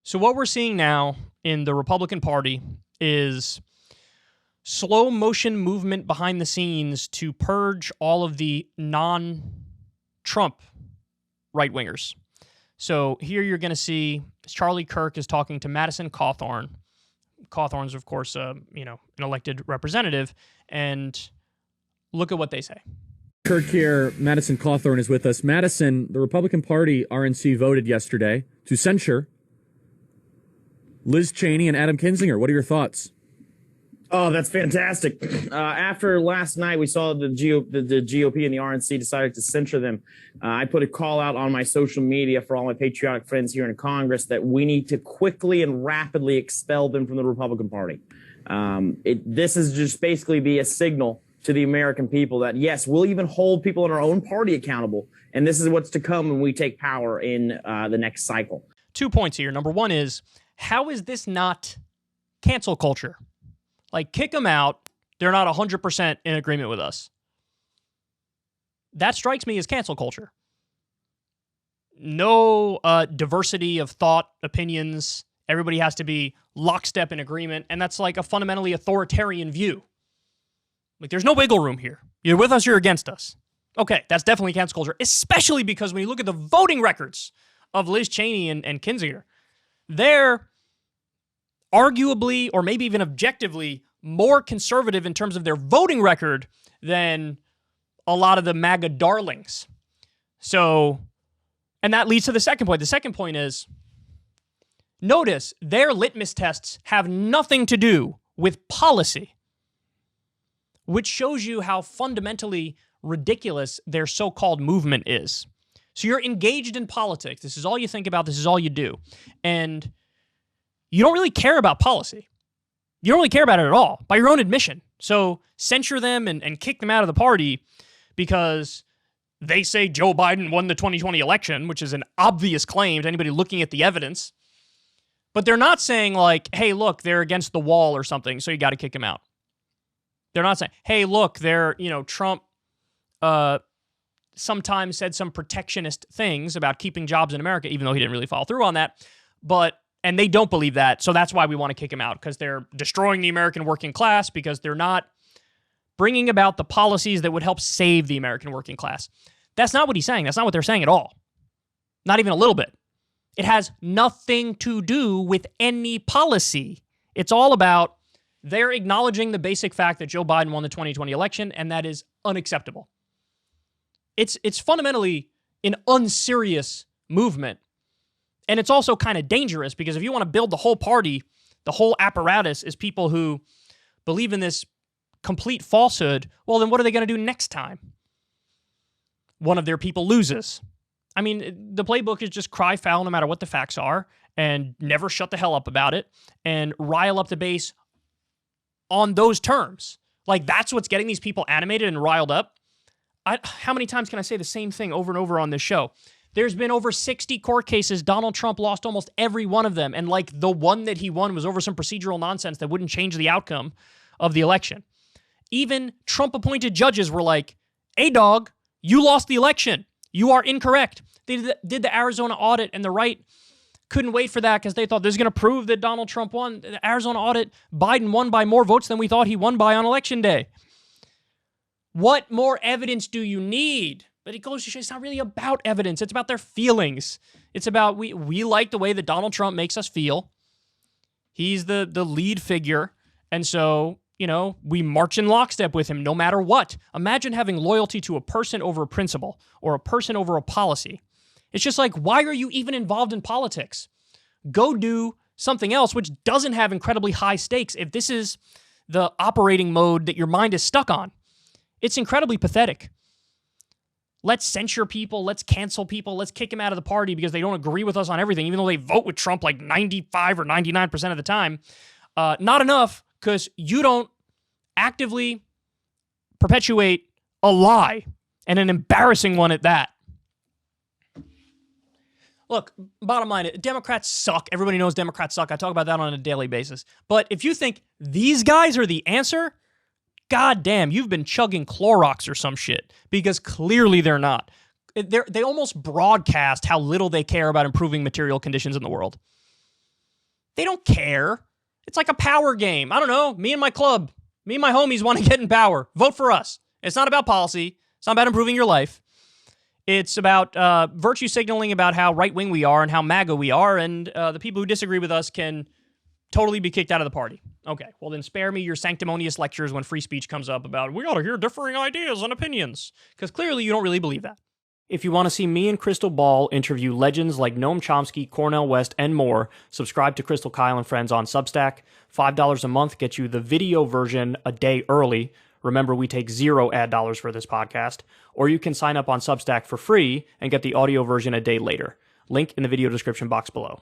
So what we're seeing now in the Republican Party is slow motion movement behind the scenes to purge all of the non-Trump right-wingers. So here you're going to see Charlie Kirk is talking to Madison Cawthorn. Cawthorn's, of course, an elected representative, and look at what they say. Kirk here. Madison Cawthorn is with us. Madison, the Republican Party, RNC, voted yesterday to censure Liz Cheney and Adam Kinzinger. What are your thoughts? Oh, that's fantastic. After last night, we saw the GOP and the RNC decided to censure them. I put a call out on my social media for all my patriotic friends here in Congress that we need to quickly and rapidly expel them from the Republican Party. This is just basically be a signal to the American people that, yes, we'll even hold people in our own party accountable. And this is what's to come when we take power in the next cycle. 2 points here. Number one is, how is this not cancel culture? Like, kick them out. They're not 100% in agreement with us. That strikes me as cancel culture. No diversity of thought, opinions. Everybody has to be lockstep in agreement. And that's like a fundamentally authoritarian view. Like, there's no wiggle room here. You're with us, you're against us. Okay, that's definitely cancel culture, especially because when you look at the voting records of Liz Cheney and Kinzinger, they're arguably, or maybe even objectively, more conservative in terms of their voting record than a lot of the MAGA darlings. So, and that leads to the second point. The second point is, notice their litmus tests have nothing to do with policy, which shows you how fundamentally ridiculous their so-called movement is. So you're engaged in politics. This is all you think about. This is all you do. And you don't really care about policy. You don't really care about it at all, by your own admission. So censure them and kick them out of the party because they say Joe Biden won the 2020 election, which is an obvious claim to anybody looking at the evidence. But they're not saying like, hey, look, they're against the wall or something, so you got to kick them out. They're not saying, hey, look, Trump sometimes said some protectionist things about keeping jobs in America, even though he didn't really follow through on that. And they don't believe that, so that's why we want to kick him out, because they're destroying the American working class, because they're not bringing about the policies that would help save the American working class. That's not what he's saying. That's not what they're saying at all. Not even a little bit. It has nothing to do with any policy. It's all about they're acknowledging the basic fact that Joe Biden won the 2020 election, and that is unacceptable. It's fundamentally an unserious movement. And it's also kind of dangerous, because if you want to build the whole party, the whole apparatus is people who believe in this complete falsehood, well, then what are they going to do next time one of their people loses? I mean, the playbook is just cry foul no matter what the facts are, and never shut the hell up about it, and rile up the base on those terms. Like, that's what's getting these people animated and riled up. How many times can I say the same thing over and over on this show? There's been over 60 court cases. Donald Trump lost almost every one of them. And like the one that he won was over some procedural nonsense that wouldn't change the outcome of the election. Even Trump-appointed judges were like, hey, dog, you lost the election. You are incorrect. They did the Arizona audit, and the right couldn't wait for that because they thought this is going to prove that Donald Trump won. The Arizona audit, Biden won by more votes than we thought he won by on election day. What more evidence do you need? But it goes to show it's not really about evidence. It's about their feelings. It's about we like the way that Donald Trump makes us feel. He's the lead figure. And so, we march in lockstep with him no matter what. Imagine having loyalty to a person over a principle, or a person over a policy. It's just like, why are you even involved in politics? Go do something else which doesn't have incredibly high stakes if this is the operating mode that your mind is stuck on. It's incredibly pathetic. Let's censure people. Let's cancel people. Let's kick them out of the party because they don't agree with us on everything, even though they vote with Trump like 95 or 99% of the time. Not enough, because you don't actively perpetuate a lie, and an embarrassing one at that. Look, bottom line, Democrats suck. Everybody knows Democrats suck. I talk about that on a daily basis. But if you think these guys are the answer, God damn, you've been chugging Clorox or some shit, because clearly they're not. They almost broadcast how little they care about improving material conditions in the world. They don't care. It's like a power game. I don't know. Me and my club, me and my homies want to get in power. Vote for us. It's not about policy. It's not about improving your life. It's about virtue signaling about how right-wing we are and how MAGA we are, and the people who disagree with us can totally be kicked out of the party. Okay, well then spare me your sanctimonious lectures when free speech comes up about we gotta hear differing ideas and opinions, because clearly you don't really believe that. If you want to see me and Crystal Ball interview legends like Noam Chomsky, Cornel West, and more, subscribe to Crystal Kyle and Friends on Substack. $5 a month gets you the video version a day early. Remember, we take 0 ad dollars for this podcast. Or you can sign up on Substack for free and get the audio version a day later. Link in the video description box below.